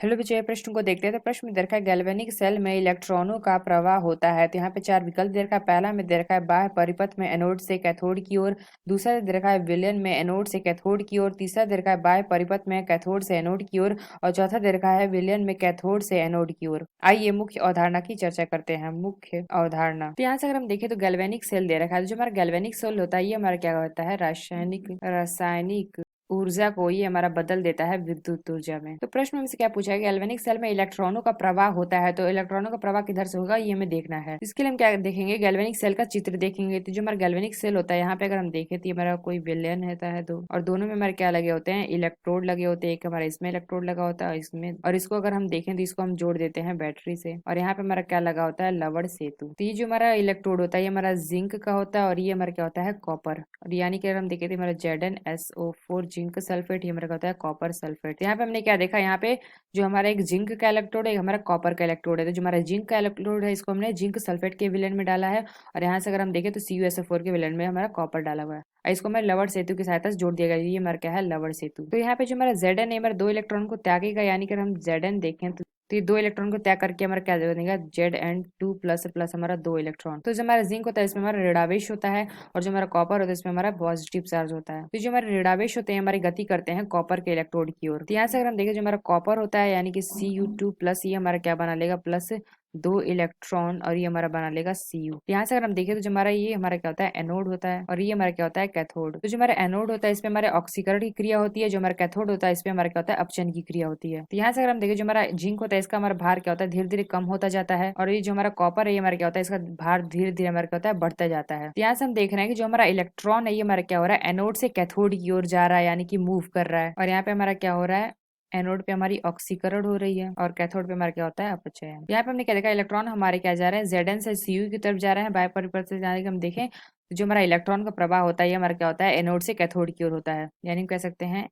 Hello बच्चों, ये प्रश्न को देखते हैं। तो प्रश्न में दे रखा है गैल्वेनिक सेल में इलेक्ट्रॉनों का प्रवाह होता है। तो यहाँ पे चार विकल्प दे रखा है। पहला में दे रखा है बाह्य परिपथ में एनोड से कैथोड की ओर। दूसरा दे रखा है विलयन में एनोड से कैथोड की ओर। तीसरा दे रखा है बाह्य परिपथ में कैथोड से एनोड की ओर। और चौथा दे रखा है विलयन में कैथोड से एनोड की ओर। आइए मुख्य अवधारणा की चर्चा करते हैं। मुख्य अवधारणा, तो यहाँ से अगर हम देखें तो गैल्वेनिक सेल दे रखा है। तो जो हमारा गैल्वेनिक सेल होता है ये हमारा क्या होता है, रासायनिक ऊर्जा को ये हमारा बदल देता है विद्युत ऊर्जा में। तो प्रश्न में हमसे क्या पूछा है, गैल्वेनिक सेल में इलेक्ट्रॉनों का प्रवाह होता है। तो इलेक्ट्रॉनों का प्रवाह किधर से होगा ये हमें देखना है। इसके लिए हम क्या देखेंगे, गैल्वेनिक सेल का चित्र देखेंगे। तो जो हमारा गैल्वेनिक सेल होता है यहाँ पे अगर हम देखें तो ये हमारा कोई विलयन होता है दो, और दोनों में हमारे क्या लगे होते हैं, इलेक्ट्रोड लगे होते हैं। एक हमारा इसमें इलेक्ट्रोड लगा होता है इसमें, और इसको अगर हम देखें तो इसको हम जोड़ देते हैं बैटरी से। और यहाँ पे हमारा क्या लगा होता है, लवण सेतु। तो ये जो हमारा इलेक्ट्रोड होता है ये हमारा जिंक का होता है, और ये हमारा क्या होता है, कॉपर। और यानी कि अगर हम देखें तो हमारा ZnSO4 जिंक सल्फेट, ये हमारा क्या होता है, कॉपर सल्फेट। यहाँ पे हमने क्या देखा, यहाँ पे जो हमारा एक जिंक का इलेक्ट्रोड है, हमारा कॉपर का इलेक्ट्रोड है। तो जो हमारा जिंक का इलेक्ट्रोड है इसको हमने जिंक सल्फेट के विलेन में डाला है। और यहाँ से अगर हम देखें तो CuSO4 के विलेन में हमारा कॉपर डाला हुआ है। और इसको हमें लवण सेतु की सहायता से जोड़ दिया गया। ये हमारा क्या है, लवण सेतु। तो यहाँ पे जो हमारा Zn है हमारे दो इलेक्ट्रॉन को त्यागेगा। यानी कि अगर हम Zn देखें तो ये दो इलेक्ट्रॉन को त्याग करके हमारा क्या दे देगा, Zn2 प्लस प्लस हमारा दो इलेक्ट्रॉन। तो जो हमारा जिंक होता है इसमें हमारा ऋणावेश होता है, और जो हमारा कॉपर होता है इसमें हमारा पॉजिटिव चार्ज होता है। तो जो हमारे ऋणावेश होते हैं हमारी गति करते हैं कॉपर के इलेक्ट्रोड की ओर। तो यहाँ से अगर हम देखें जो हमारा कॉपर होता है यानी कि Cu2 प्लस, ये हमारा क्या बना लेगा, प्लस दो इलेक्ट्रॉन, और ये हमारा बना लेगा Cu। यहाँ से अगर हम देखें तो जो हमारा ये हमारा क्या होता है, एनोड होता है, और ये हमारा क्या होता है, कैथोड। तो जो हमारा एनोड होता है इसमें हमारे ऑक्सीकरण की क्रिया होती है। जो हमारा कैथोड होता है इसमें हमारा क्या होता है, अपचन की क्रिया होती है। तो यहाँ से अगर हम देखें जो हमारा जिंक होता है इसका हमारा भार क्या होता है, धीरे धीरे कम होता जाता है। और ये जो हमारा कॉपर है ये हमारा क्या होता है, इसका भार धीरे धीरे हमारा क्या होता है, बढ़ता जाता है। तो यहाँ से हम देख रहे हैं कि जो हमारा इलेक्ट्रॉन है ये हमारा क्या हो रहा है, एनोड से कैथोड की ओर जा रहा है, यानी कि मूव कर रहा है। और यहाँ पे हमारा क्या हो रहा है, एनोड पे हमारी ऑक्सीकरण हो रही है, और कैथोड पे हमारा क्या होता है, अपचयन। यहाँ पे हमने क्या देखा, इलेक्ट्रॉन हमारे क्या जा रहे हैं, Zn से Cu की तरफ जा रहे हैं। बाह्य परिपथ से जाने के हम देखें तो जो हमारा इलेक्ट्रॉन का प्रवाह होता है ये हमारा क्या होता है, एनोड से कैथोड की ओर होता है। यानी हम कह सकते हैं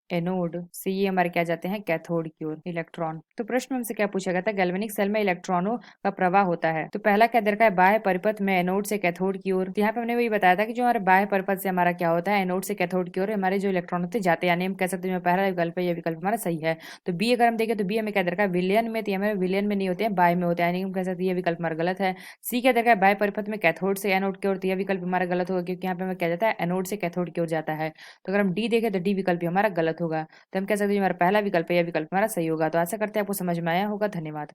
एनोड से ये हमारे क्या जाते हैं, कैथोड की ओर इलेक्ट्रॉन। तो प्रश्न में हमसे क्या पूछा गया था, गैल्वेनिक सेल में इलेक्ट्रॉनों का प्रवाह होता है। तो पहला क्या दे रखा है, बाह्य परिपथ में एनोड से कैथोड की ओर। तो यहाँ पे हमने वही बताया था कि जो हमारे बाह्य परिपथ से हमारा क्या होता है, एनोड से कैथोड की ओर हमारे जो इलेक्ट्रॉन होते जाते हैं। यानी हम कह सकते हैं जो पहला विकल्प है ये विकल्प हमारा सही है। तो बी अगर हम देखें तो बी हमें क्या दे रखा है, विलयन में, तो हमें विलयन में नहीं होते हैं, बाह्य में होते हैं। यानी हम कह सकते हैं ये विकल्प हमारा गलत है। सी क्या दे रखा है, बाह्य परिपथ में कैथोड से एनोड की ओर, तो यह विकल्प हमारा गलत होगा, क्योंकि यहाँ पे हमें क्या जाता है, एनोड से कैथोड की ओर जाता है। तो अगर हम डी देखें तो डी विकल्प भी हमारा गलत होगा। तो हम कह सकते हैं हमारा पहला विकल्प है यह विकल्प हमारा सही होगा। तो आशा करते हैं आपको समझ में आया होगा। धन्यवाद।